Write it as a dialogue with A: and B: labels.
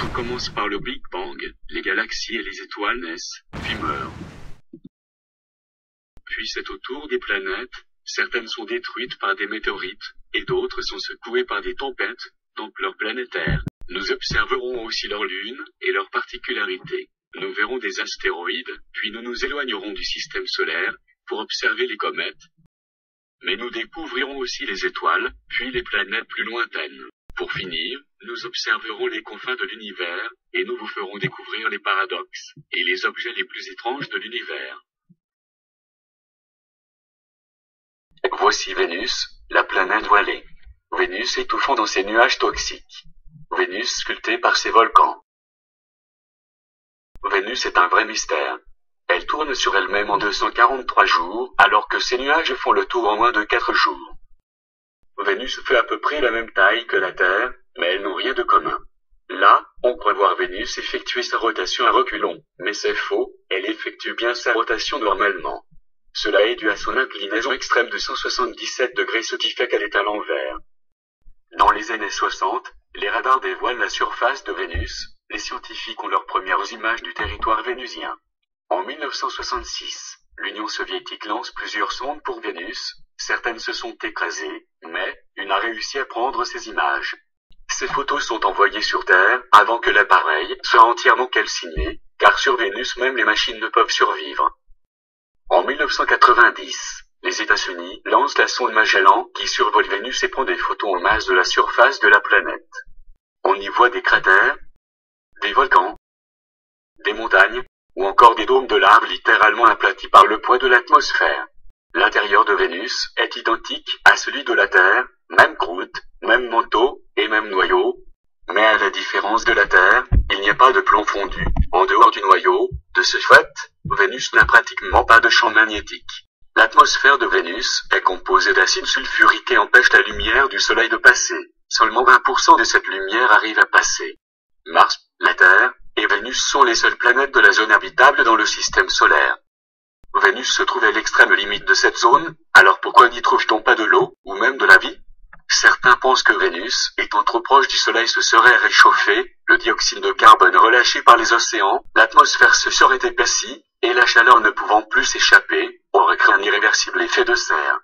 A: Tout commence par le Big Bang, les galaxies et les étoiles naissent, puis meurent. Puis c'est au tour des planètes, certaines sont détruites par des météorites, et d'autres sont secouées par des tempêtes, donc leur planétaire. Nous observerons aussi leurs lunes, et leurs particularités. Nous verrons des astéroïdes, puis nous nous éloignerons du système solaire, pour observer les comètes. Mais nous découvrirons aussi les étoiles, puis les planètes plus lointaines. Pour finir, nous observerons les confins de l'univers, et nous vous ferons découvrir les paradoxes, et les objets les plus étranges de l'univers.
B: Voici Vénus, la planète voilée. Vénus étouffant dans ses nuages toxiques. Vénus sculptée par ses volcans. Vénus est un vrai mystère. Elle tourne sur elle-même en 243 jours, alors que ses nuages font le tour en moins de 4 jours. Vénus fait à peu près la même taille que la Terre, mais elles n'ont rien de commun. Là, on croit voir Vénus effectuer sa rotation à reculons, mais c'est faux, elle effectue bien sa rotation normalement. Cela est dû à son inclinaison extrême de 177 degrés, ce qui fait qu'elle est à l'envers. Dans les années 60, les radars dévoilent la surface de Vénus, les scientifiques ont leurs premières images du territoire vénusien. En 1966, l'Union soviétique lance plusieurs sondes pour Vénus, certaines se sont écrasées, mais une a réussi à prendre ces images. Ces photos sont envoyées sur Terre avant que l'appareil soit entièrement calciné, car sur Vénus même les machines ne peuvent survivre. En 1990, les États-Unis lancent la sonde Magellan qui survole Vénus et prend des photos en masse de la surface de la planète. On y voit des cratères, des volcans, des montagnes, ou encore des dômes de lave littéralement aplatis par le poids de l'atmosphère. L'intérieur de Vénus est identique à celui de la Terre, même croûte, même manteau, et même noyau. Mais à la différence de la Terre, il n'y a pas de plomb fondu, en dehors du noyau. De ce fait, Vénus n'a pratiquement pas de champ magnétique. L'atmosphère de Vénus est composée d'acide sulfurique et empêche la lumière du Soleil de passer. Seulement 20% de cette lumière arrive à passer. Mars, la Terre, et Vénus sont les seules planètes de la zone habitable dans le système solaire. Vénus se trouve à l'extrême limite de cette zone, alors pourquoi n'y trouve-t-on pas de l'eau, ou même de la vie? Certains pensent que Vénus, étant trop proche du Soleil, se serait réchauffée, le dioxyde de carbone relâché par les océans, l'atmosphère se serait épaissie, et la chaleur ne pouvant plus s'échapper, aurait créé un irréversible effet de serre.